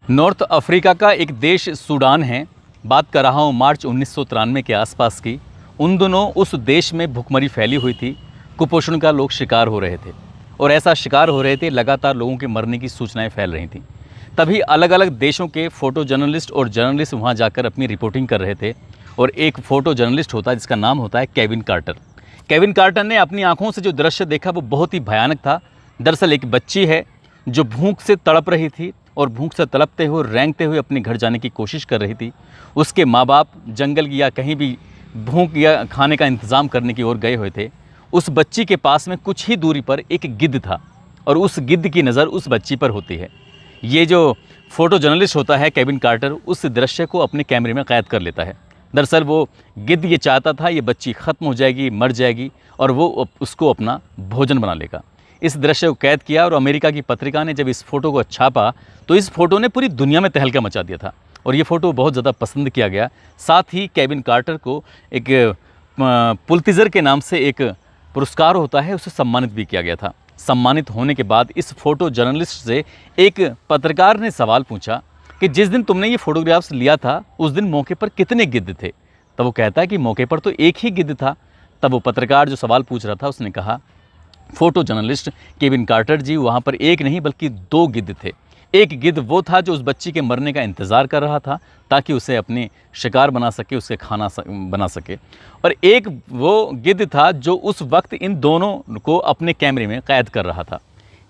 North Africa का एक देश सूडान है। बात कर रहा हूँ मार्च 1993 के आसपास की। उन दिनों उस देश में भुखमरी फैली हुई थी, कुपोषण का लोग शिकार हो रहे थे और ऐसा शिकार हो रहे थे, लगातार लोगों के मरने की सूचनाएं फैल रही थीं। तभी अलग अलग देशों के फ़ोटो जर्नलिस्ट और जर्नलिस्ट वहाँ जाकर अपनी रिपोर्टिंग कर रहे थे और एक फ़ोटो जर्नलिस्ट होता है जिसका नाम होता है केविन कार्टर। केविन कार्टर ने अपनी आंखों से जो दृश्य देखा वो बहुत ही भयानक था। दरअसल एक बच्ची है जो भूख से तड़प रही थी और भूख से तड़पते हुए रेंगते हुए अपने घर जाने की कोशिश कर रही थी। उसके माँ बाप जंगल या कहीं भी भूख या खाने का इंतज़ाम करने की ओर गए हुए थे। उस बच्ची के पास में कुछ ही दूरी पर एक गिद्ध था और उस गिद्ध की नज़र उस बच्ची पर होती है। ये जो फ़ोटो जर्नलिस्ट होता है केविन कार्टर, उस दृश्य को अपने कैमरे में कैद कर लेता है। दरअसल वो गिद्ध ये चाहता था ये बच्ची ख़त्म हो जाएगी, मर जाएगी और वो उसको अपना भोजन बना लेगा। इस दृश्य को कैद किया और अमेरिका की पत्रिका ने जब इस फ़ोटो को छापा तो इस फ़ोटो ने पूरी दुनिया में तहलका मचा दिया था और ये फ़ोटो बहुत ज़्यादा पसंद किया गया। साथ ही केविन कार्टर को एक पुलित्ज़र के नाम से एक पुरस्कार होता है, उसे सम्मानित भी किया गया था। सम्मानित होने के बाद इस फ़ोटो जर्नलिस्ट से एक पत्रकार ने सवाल पूछा कि जिस दिन तुमने ये फ़ोटोग्राफ्स लिया था उस दिन मौके पर कितने गिद्ध थे? तब वो कहता है कि मौके पर तो एक ही गिद्ध था। तब वो पत्रकार जो सवाल पूछ रहा था उसने कहा, फ़ोटो जर्नलिस्ट केविन कार्टर जी, वहाँ पर एक नहीं बल्कि दो गिद्ध थे। एक गिद्ध वो था जो उस बच्ची के मरने का इंतज़ार कर रहा था ताकि उसे अपने शिकार बना सके, उसके खाना बना सके, और एक वो गिद्ध था जो उस वक्त इन दोनों को अपने कैमरे में कैद कर रहा था।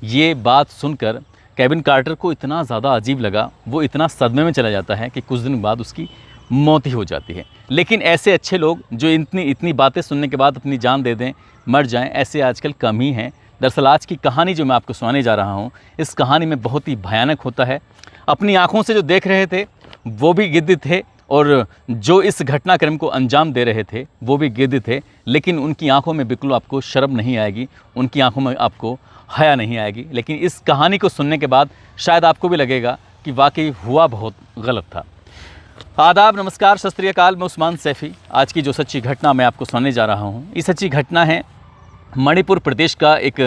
ये बात सुनकर केविन कार्टर को इतना ज़्यादा अजीब लगा, वो इतना सदमे में चला जाता है कि कुछ दिन बाद उसकी मौत ही हो जाती है। लेकिन ऐसे अच्छे लोग जो इतनी बातें सुनने के बाद अपनी जान दे दें, मर जाएं, ऐसे आजकल कम ही हैं। दरअसल आज की कहानी जो मैं आपको सुनाने जा रहा हूँ, इस कहानी में बहुत ही भयानक होता है। अपनी आँखों से जो देख रहे थे वो भी गिद्ध थे और जो इस घटनाक्रम को अंजाम दे रहे थे वो भी गिद्ध थे, लेकिन उनकी आंखों में बिल्कुल आपको शर्म नहीं आएगी, उनकी आंखों में आपको हया नहीं आएगी। लेकिन इस कहानी को सुनने के बाद शायद आपको भी लगेगा कि वाकई हुआ बहुत गलत था। आदाब, नमस्कार, सत श्री अकाल। मैं उस्मान सैफ़ी। आज की जो सच्ची घटना मैं आपको सुनाने जा रहा हूँ, ये सच्ची घटना है मणिपुर प्रदेश का एक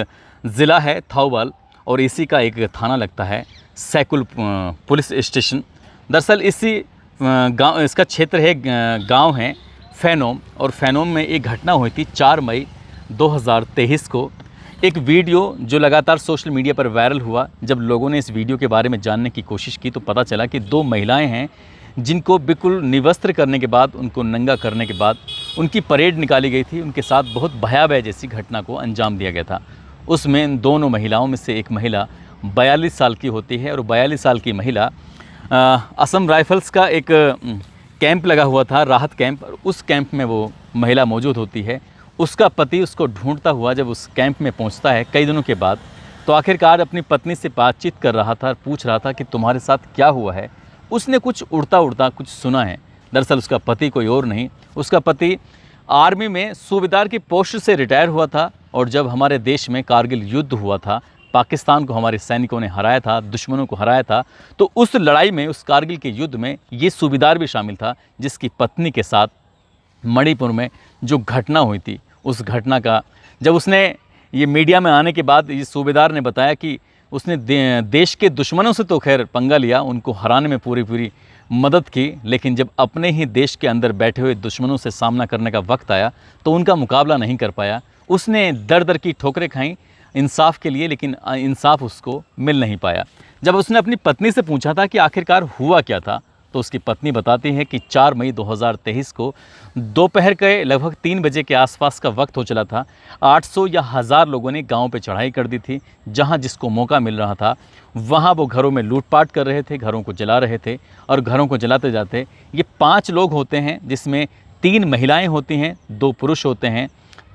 ज़िला है थौबल और इसी का एक थाना लगता है सैकुल पुलिस स्टेशन। दरअसल इसी गांव, इसका क्षेत्र है, गांव है फैनोम, और फैनोम में एक घटना हुई थी 4 मई 2023 को। एक वीडियो जो लगातार सोशल मीडिया पर वायरल हुआ। जब लोगों ने इस वीडियो के बारे में जानने की कोशिश की तो पता चला कि 2 महिलाएं हैं जिनको बिल्कुल निवस्त्र करने के बाद, उनको नंगा करने के बाद उनकी परेड निकाली गई थी। उनके साथ बहुत भयावह जैसी घटना को अंजाम दिया गया था। उसमें इन दोनों महिलाओं में से एक महिला 42 साल की होती है और 42 साल की महिला असम राइफल्स का एक कैंप लगा हुआ था, राहत कैंप, और उस कैंप में वो महिला मौजूद होती है। उसका पति उसको ढूंढता हुआ जब उस कैंप में पहुंचता है कई दिनों के बाद, तो आखिरकार अपनी पत्नी से बातचीत कर रहा था, पूछ रहा था कि तुम्हारे साथ क्या हुआ है। उसने कुछ उड़ता उड़ता कुछ सुना है। दरअसल उसका पति कोई और नहीं, उसका पति आर्मी में सूबेदार की पोस्ट से रिटायर हुआ था और जब हमारे देश में कारगिल युद्ध हुआ था, पाकिस्तान को हमारे सैनिकों ने हराया था, दुश्मनों को हराया था, तो उस लड़ाई में, उस कारगिल के युद्ध में ये सूबेदार भी शामिल था जिसकी पत्नी के साथ मणिपुर में जो घटना हुई थी। उस घटना का जब उसने ये मीडिया में आने के बाद ये सूबेदार ने बताया कि उसने देश के दुश्मनों से तो खैर पंगा लिया, उनको हराने में पूरी मदद की, लेकिन जब अपने ही देश के अंदर बैठे हुए दुश्मनों से सामना करने का वक्त आया तो उनका मुकाबला नहीं कर पाया। उसने दर दर की ठोकरें खाई इंसाफ के लिए, लेकिन इंसाफ उसको मिल नहीं पाया। जब उसने अपनी पत्नी से पूछा था कि आखिरकार हुआ क्या था, तो उसकी पत्नी बताती है कि 4 मई 2023 को दोपहर के लगभग 3 बजे के आसपास का वक्त हो चला था। 800 या 1000 लोगों ने गांव पे चढ़ाई कर दी थी। जहां जिसको मौका मिल रहा था वहां वो घरों में लूटपाट कर रहे थे, घरों को जला रहे थे, और घरों को जलाते जाते ये 5 लोग होते हैं जिसमें 3 महिलाएं होती हैं, 2 पुरुष होते हैं।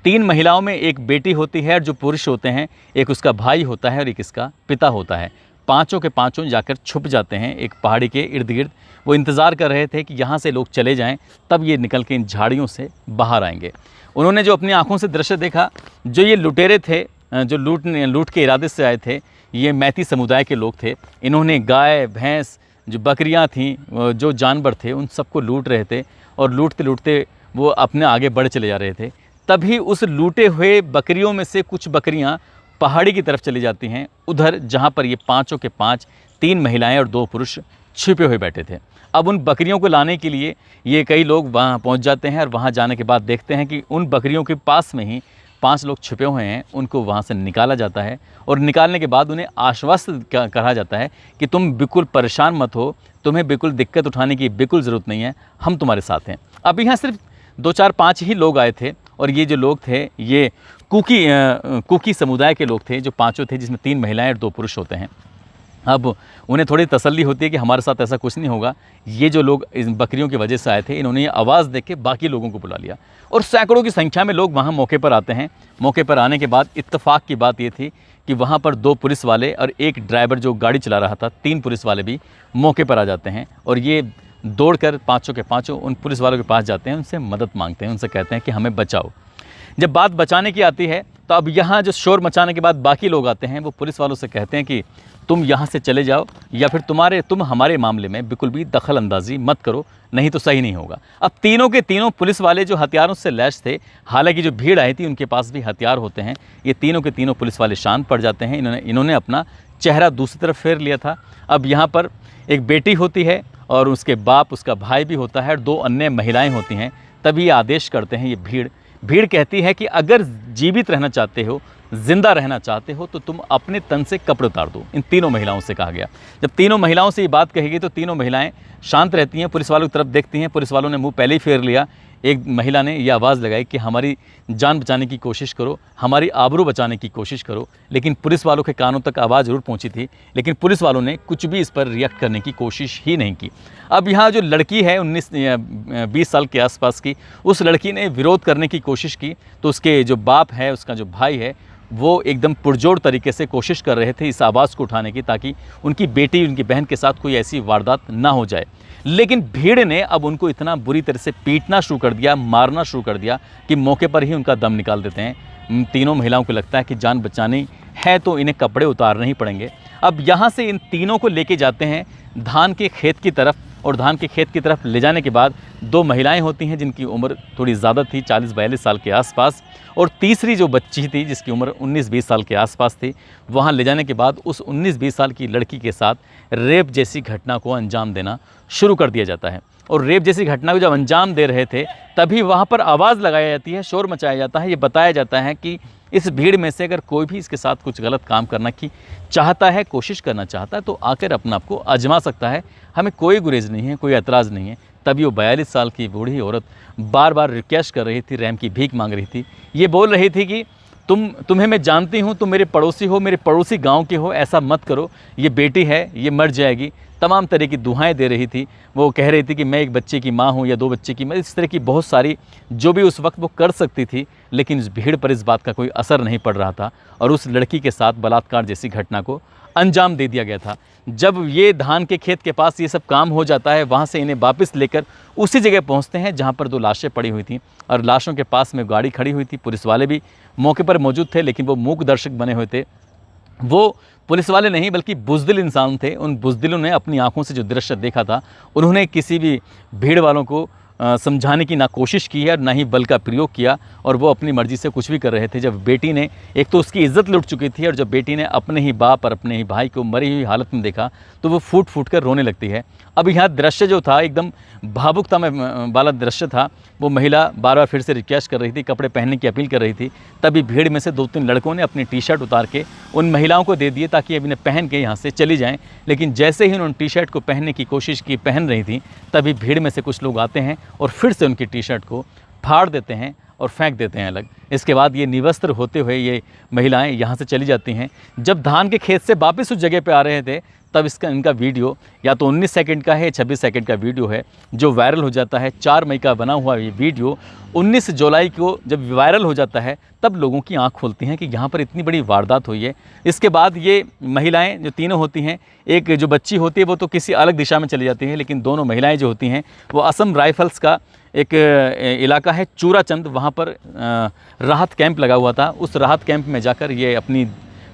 3 महिलाओं में एक बेटी होती है और जो पुरुष होते हैं एक उसका भाई होता है और एक इसका पिता होता है। पाँचों के पाँचों जाकर छुप जाते हैं एक पहाड़ी के इर्द गिर्द। वो इंतज़ार कर रहे थे कि यहाँ से लोग चले जाएं, तब ये निकल के इन झाड़ियों से बाहर आएंगे। उन्होंने जो अपनी आंखों से दृश्य देखा, जो ये लुटेरे थे, जो लूट के इरादे से आए थे, ये मैती समुदाय के लोग थे। इन्होंने गाय, भैंस, जो बकरियाँ थीं, जो जानवर थे, उन सबको लूट रहे थे और लूटते लूटते वो अपने आगे बढ़ चले जा रहे थे। तभी उस लूटे हुए बकरियों में से कुछ बकरियाँ पहाड़ी की तरफ चली जाती हैं, उधर जहाँ पर ये 5 के 5 3 महिलाएं और 2 पुरुष छिपे हुए बैठे थे। अब उन बकरियों को लाने के लिए ये कई लोग वहाँ पहुँच जाते हैं और वहाँ जाने के बाद देखते हैं कि उन बकरियों के पास में ही 5 लोग छिपे हुए हैं। उनको वहाँ से निकाला जाता है और निकालने के बाद उन्हें आश्वस्त कहा जाता है कि तुम बिल्कुल परेशान मत हो, तुम्हें बिल्कुल दिक्कत उठाने की बिल्कुल ज़रूरत नहीं है, हम तुम्हारे साथ हैं। अब यहाँ सिर्फ 2 4 5 ही लोग आए थे और ये जो लोग थे ये कुकी समुदाय के लोग थे, जो 5 थे, जिसमें 3 महिलाएं और 2 पुरुष होते हैं। अब उन्हें थोड़ी तसल्ली होती है कि हमारे साथ ऐसा कुछ नहीं होगा। ये जो लोग इन बकरियों की वजह से आए थे, इन्होंने ये आवाज़ देख के बाकी लोगों को बुला लिया और सैकड़ों की संख्या में लोग वहाँ मौके पर आते हैं। मौके पर आने के बाद इत्तेफाक की बात ये थी कि वहाँ पर 2 पुलिस वाले और एक ड्राइवर जो गाड़ी चला रहा था, 3 पुलिस वाले भी मौके पर आ जाते हैं और ये दौड़कर 5 के 5 उन पुलिस वालों के पास जाते हैं, उनसे मदद मांगते हैं, उनसे कहते हैं कि हमें बचाओ। जब बात बचाने की आती है तो अब यहाँ जो शोर मचाने के बाद बाकी लोग आते हैं, वो पुलिस वालों से कहते हैं कि तुम यहाँ से चले जाओ या फिर तुम हमारे मामले में बिल्कुल भी दखल अंदाजी मत करो, नहीं तो सही नहीं होगा। अब तीनों के तीनों पुलिस वाले जो हथियारों से लैस थे, हालांकि जो भीड़ आई थी उनके पास भी हथियार होते हैं, ये तीनों के तीनों पुलिस वाले शांत पड़ जाते हैं। इन्होंने अपना चेहरा दूसरी तरफ फेर लिया था। अब यहाँ पर एक बेटी होती है और उसके बाप, उसका भाई भी होता है और 2 अन्य महिलाएं होती हैं। तभी ये आदेश करते हैं, ये भीड़ कहती है कि अगर जीवित रहना चाहते हो, जिंदा रहना चाहते हो, तो तुम अपने तन से कपड़े उतार दो। इन तीनों महिलाओं से कहा गया। जब तीनों महिलाओं से ये बात कही गई तो तीनों महिलाएं शांत रहती हैं, पुलिस वालों की तरफ देखती हैं। पुलिस वालों ने मुंह पहले ही फेर लिया। एक महिला ने यह आवाज़ लगाई कि हमारी जान बचाने की कोशिश करो, हमारी आबरू बचाने की कोशिश करो। लेकिन पुलिस वालों के कानों तक आवाज़ जरूर पहुंची थी, लेकिन पुलिस वालों ने कुछ भी इस पर रिएक्ट करने की कोशिश ही नहीं की। अब यहाँ जो लड़की है 19-20 साल के आसपास की, उस लड़की ने विरोध करने की कोशिश की तो उसके जो बाप है, उसका जो भाई है, वो एकदम पुरजोर तरीके से कोशिश कर रहे थे इस आवाज़ को उठाने की, ताकि उनकी बेटी, उनकी बहन के साथ कोई ऐसी वारदात ना हो जाए। लेकिन भीड़ ने अब उनको इतना बुरी तरह से पीटना शुरू कर दिया, मारना शुरू कर दिया कि मौके पर ही उनका दम निकाल देते हैं। तीनों महिलाओं को लगता है कि जान बचानी है तो इन्हें कपड़े उतारने ही पड़ेंगे। अब यहाँ से इन तीनों को लेके जाते हैं धान के खेत की तरफ और धान के खेत की तरफ ले जाने के बाद 2 महिलाएं होती हैं जिनकी उम्र थोड़ी ज़्यादा थी, 40-42 साल के आसपास, और तीसरी जो बच्ची थी जिसकी उम्र 19-20 साल के आसपास थी। वहाँ ले जाने के बाद उस 19-20 साल की लड़की के साथ रेप जैसी घटना को अंजाम देना शुरू कर दिया जाता है। और रेप जैसी घटना को जब अंजाम दे रहे थे तभी वहाँ पर आवाज़ लगाई जाती है, शोर मचाया जाता है। ये बताया जाता है कि इस भीड़ में से अगर कोई भी इसके साथ कुछ गलत काम करना की चाहता है, कोशिश करना चाहता है, तो आकर अपना आपको आजमा सकता है, हमें कोई गुरेज नहीं है, कोई एतराज़ नहीं है। तभी वो 42 साल की बूढ़ी औरत बार बार रिक्वेस्ट कर रही थी, रहम की भीख मांग रही थी। ये बोल रही थी कि तुम्हें मैं जानती हूँ, तुम मेरे पड़ोसी हो, मेरे पड़ोसी गांव के हो, ऐसा मत करो, ये बेटी है, ये मर जाएगी। तमाम तरह की दुआएं दे रही थी। वो कह रही थी कि मैं एक बच्चे की माँ हूँ या 2 बच्चे की, मैं इस तरह की बहुत सारी जो भी उस वक्त वो कर सकती थी, लेकिन इस भीड़ पर इस बात का कोई असर नहीं पड़ रहा था और उस लड़की के साथ बलात्कार जैसी घटना को अंजाम दे दिया गया था। जब ये धान के खेत के पास ये सब काम हो जाता है, वहाँ से इन्हें वापस लेकर उसी जगह पहुँचते हैं जहाँ पर 2 लाशें पड़ी हुई थीं और लाशों के पास में गाड़ी खड़ी हुई थी। पुलिस वाले भी मौके पर मौजूद थे, लेकिन वो मूक दर्शक बने हुए थे। वो पुलिस वाले नहीं बल्कि बुज़दिल इंसान थे। उन बुज़दिलों ने अपनी आंखों से जो दृश्य देखा था, उन्होंने किसी भी भीड़ वालों को समझाने की ना कोशिश की है और ना ही बल का प्रयोग किया, और वो अपनी मर्ज़ी से कुछ भी कर रहे थे। जब बेटी ने, एक तो उसकी इज़्ज़त लुट चुकी थी, और जब बेटी ने अपने ही बाप और अपने ही भाई को मरी हुई हालत में देखा तो वो फूट फूट कर रोने लगती है। अब यहाँ दृश्य जो था एकदम भावुकता में वाला दृश्य था। वो महिला बार बार फिर से रिक्वेस्ट कर रही थी, कपड़े पहनने की अपील कर रही थी। तभी भीड़ में से 2-3 लड़कों ने अपनी टी-शर्ट उतार के उन महिलाओं को दे दिए ताकि अब इन्हें पहन के यहाँ से चली जाएं। लेकिन जैसे ही उन्होंने टी-शर्ट को पहनने की कोशिश की, पहन रही थी, तभी भीड़ में से कुछ लोग आते हैं और फिर से उनकी टी-शर्ट को फाड़ देते हैं और फेंक देते हैं अलग। इसके बाद ये निवस्त्र होते हुए ये महिलाएं यहाँ से चली जाती हैं। जब धान के खेत से वापस उस जगह पे आ रहे थे तब इनका वीडियो या तो 19 सेकंड का है, 26 सेकंड का वीडियो है जो वायरल हो जाता है। 4 मई का बना हुआ ये वीडियो 19 जुलाई को जब वायरल हो जाता है तब लोगों की आंख खुलती हैं कि यहाँ पर इतनी बड़ी वारदात हुई है। इसके बाद ये महिलाएं जो तीनों होती हैं, एक जो बच्ची होती है वो तो किसी अलग दिशा में चली जाती है, लेकिन दोनों महिलाएं जो होती हैं वो असम राइफल्स का एक इलाका है चूराचंद, वहाँ पर राहत कैंप लगा हुआ था। उस राहत कैंप में जाकर ये अपनी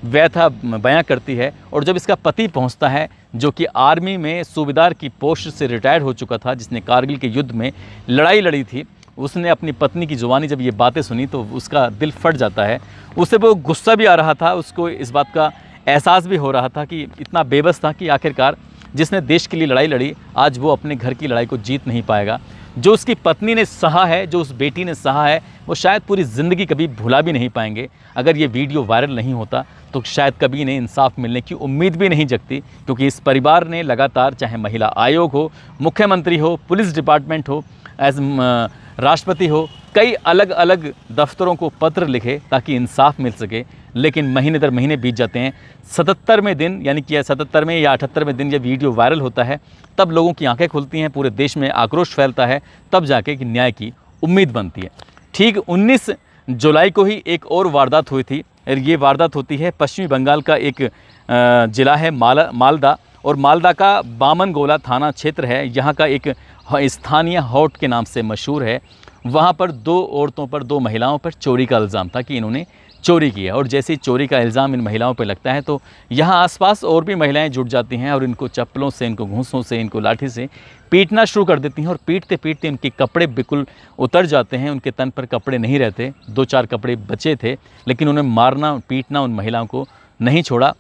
व्यथा बयां करती है। और जब इसका पति पहुंचता है जो कि आर्मी में सूबेदार की पोस्ट से रिटायर्ड हो चुका था, जिसने कारगिल के युद्ध में लड़ाई लड़ी थी, उसने अपनी पत्नी की जुबानी जब ये बातें सुनी तो उसका दिल फट जाता है। उसे वो गुस्सा भी आ रहा था, उसको इस बात का एहसास भी हो रहा था कि इतना बेबस था कि आखिरकार जिसने देश के लिए लड़ाई लड़ी, आज वो अपने घर की लड़ाई को जीत नहीं पाएगा। जो उसकी पत्नी ने सहा है, जो उस बेटी ने सहा है, वो शायद पूरी ज़िंदगी कभी भुला भी नहीं पाएंगे। अगर ये वीडियो वायरल नहीं होता तो शायद कभी इन्हें इंसाफ मिलने की उम्मीद भी नहीं जगती, क्योंकि इस परिवार ने लगातार, चाहे महिला आयोग हो, मुख्यमंत्री हो, पुलिस डिपार्टमेंट हो, राष्ट्रपति हो, कई अलग अलग दफ्तरों को पत्र लिखे ताकि इंसाफ मिल सके, लेकिन महीने दर महीने बीत जाते हैं। 77वें दिन, यानी कि 77वें या 78वें दिन जब वीडियो वायरल होता है, तब लोगों की आंखें खुलती हैं, पूरे देश में आक्रोश फैलता है, तब जाके कि न्याय की उम्मीद बनती है। ठीक 19 जुलाई को ही एक और वारदात हुई थी। ये वारदात होती है पश्चिमी बंगाल का एक ज़िला है मालदा, और मालदा का बामनगोला थाना क्षेत्र है। यहाँ का एक स्थानीय हॉट के नाम से मशहूर है। वहाँ पर 2 औरतों पर, 2 महिलाओं पर चोरी का इल्ज़ाम था कि इन्होंने चोरी किया, और जैसे ही चोरी का इल्ज़ाम इन महिलाओं पर लगता है तो यहाँ आसपास और भी महिलाएं जुट जाती हैं और इनको चप्पलों से, इनको घूंसों से, इनको लाठी से पीटना शुरू कर देती हैं। और पीटते पीटते इनके कपड़े बिल्कुल उतर जाते हैं, उनके तन पर कपड़े नहीं रहते, 2-4 कपड़े बचे थे, लेकिन उन्हें मारना, पीटना उन महिलाओं को नहीं छोड़ा।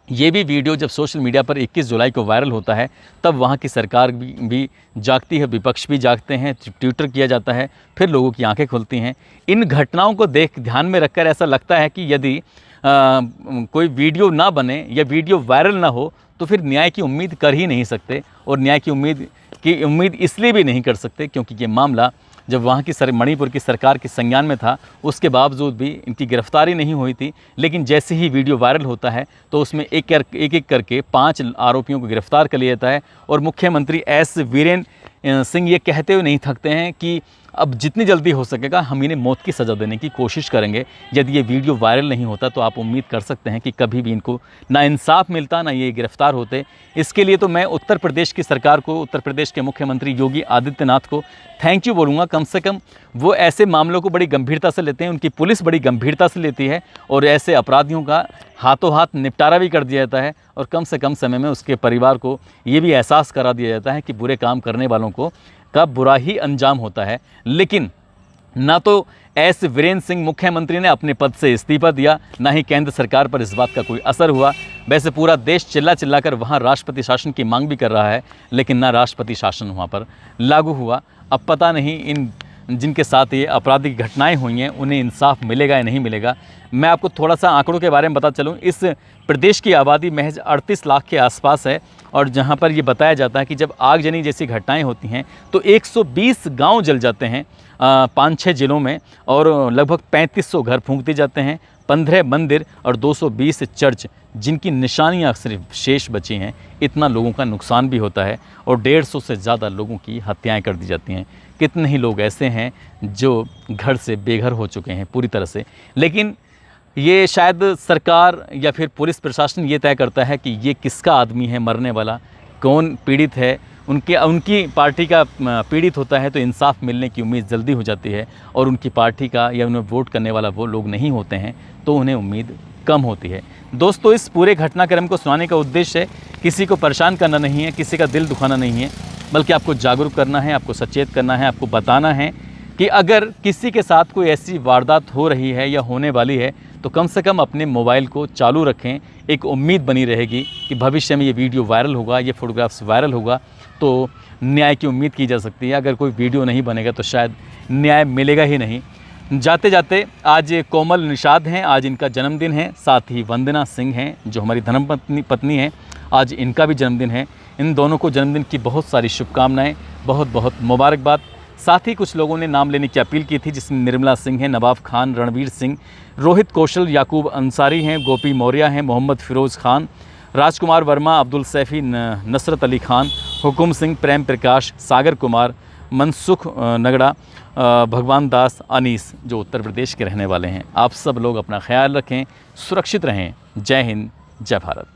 ये भी वीडियो जब सोशल मीडिया पर 21 जुलाई को वायरल होता है, तब वहाँ की सरकार भी जागती है, विपक्ष भी जागते हैं, ट्विटर किया जाता है, फिर लोगों की आंखें खुलती हैं। इन घटनाओं को ध्यान में रखकर ऐसा लगता है कि यदि कोई वीडियो ना बने या वीडियो वायरल ना हो तो फिर न्याय की उम्मीद कर ही नहीं सकते। और न्याय की उम्मीद इसलिए भी नहीं कर सकते क्योंकि ये मामला जब वहाँ की मणिपुर की सरकार के संज्ञान में था, उसके बावजूद भी इनकी गिरफ्तारी नहीं हुई थी। लेकिन जैसे ही वीडियो वायरल होता है तो उसमें एक एक करके 5 आरोपियों को गिरफ्तार कर लिया जाता है। और मुख्यमंत्री एस वीरेंद्र सिंह ये कहते हुए नहीं थकते हैं कि अब जितनी जल्दी हो सकेगा हम इन्हें मौत की सज़ा देने की कोशिश करेंगे। यदि ये वीडियो वायरल नहीं होता तो आप उम्मीद कर सकते हैं कि कभी भी इनको ना इंसाफ मिलता, ना ये गिरफ्तार होते। इसके लिए तो मैं उत्तर प्रदेश की सरकार को, उत्तर प्रदेश के मुख्यमंत्री योगी आदित्यनाथ को थैंक यू बोलूँगा। कम से कम वो ऐसे मामलों को बड़ी गंभीरता से लेते हैं, उनकी पुलिस बड़ी गंभीरता से लेती है और ऐसे अपराधियों का हाथों हाथ निपटारा भी कर दिया जाता है। और कम से कम समय में उसके परिवार को ये भी एहसास करा दिया जाता है कि बुरे काम करने वालों को का बुरा ही अंजाम होता है। लेकिन ना तो एस वीरेंद्र सिंह मुख्यमंत्री ने अपने पद से इस्तीफा दिया, ना ही केंद्र सरकार पर इस बात का कोई असर हुआ। वैसे पूरा देश चिल्ला चिल्ला कर वहाँ राष्ट्रपति शासन की मांग भी कर रहा है, लेकिन ना राष्ट्रपति शासन वहाँ पर लागू हुआ। अब पता नहीं इन जिनके साथ ये आपराधिक घटनाएं हुई हैं उन्हें इंसाफ मिलेगा या नहीं मिलेगा। मैं आपको थोड़ा सा आंकड़ों के बारे में बता चलूँ। इस प्रदेश की आबादी महज 38 लाख के आसपास है, और जहां पर ये बताया जाता है कि जब आगजनी जैसी घटनाएं होती हैं तो 120 गांव जल जाते हैं 5-6 ज़िलों में, और लगभग 3500 घर फूंक दिए जाते हैं, 15 मंदिर और 220 चर्च जिनकी निशानियां सिर्फ शेष बची हैं। इतना लोगों का नुकसान भी होता है और 150 से ज़्यादा लोगों की हत्याएं कर दी जाती हैं। कितने ही लोग ऐसे हैं जो घर से बेघर हो चुके हैं पूरी तरह से। लेकिन ये शायद सरकार या फिर पुलिस प्रशासन ये तय करता है कि ये किसका आदमी है मरने वाला, कौन पीड़ित है। उनकी पार्टी का पीड़ित होता है तो इंसाफ मिलने की उम्मीद जल्दी हो जाती है, और उनकी पार्टी का या उन्हें वोट करने वाला वो लोग नहीं होते हैं तो उन्हें उम्मीद कम होती है। दोस्तों, इस पूरे घटनाक्रम को सुनाने का उद्देश्य किसी को परेशान करना नहीं है, किसी का दिल दुखाना नहीं है, बल्कि आपको जागरूक करना है, आपको सचेत करना है, आपको बताना है कि अगर किसी के साथ कोई ऐसी वारदात हो रही है या होने वाली है तो कम से कम अपने मोबाइल को चालू रखें। एक उम्मीद बनी रहेगी कि भविष्य में ये वीडियो वायरल होगा, ये फ़ोटोग्राफ्स वायरल होगा तो न्याय की उम्मीद की जा सकती है। अगर कोई वीडियो नहीं बनेगा तो शायद न्याय मिलेगा ही नहीं। जाते जाते आज कोमल निषाद हैं, आज इनका जन्मदिन है। साथ ही वंदना सिंह हैं जो हमारी धर्मपत्नी हैं, आज इनका भी जन्मदिन है। इन दोनों को जन्मदिन की बहुत सारी शुभकामनाएँ, बहुत बहुत मुबारकबाद। साथ ही कुछ लोगों ने नाम लेने की अपील की थी, जिसमें निर्मला सिंह है, नवाब खान, रणवीर सिंह, रोहित कौशल, याकूब अंसारी हैं, गोपी मौर्य हैं, मोहम्मद फिरोज़ खान, राजकुमार वर्मा, अब्दुल सैफ़ी, नसरत अली खान, हुकुम सिंह, प्रेम प्रकाश, सागर कुमार, मनसुख नगड़ा, भगवान दास, अनीस, जो उत्तर प्रदेश के रहने वाले हैं। आप सब लोग अपना ख्याल रखें, सुरक्षित रहें। जय हिंद, जय भारत।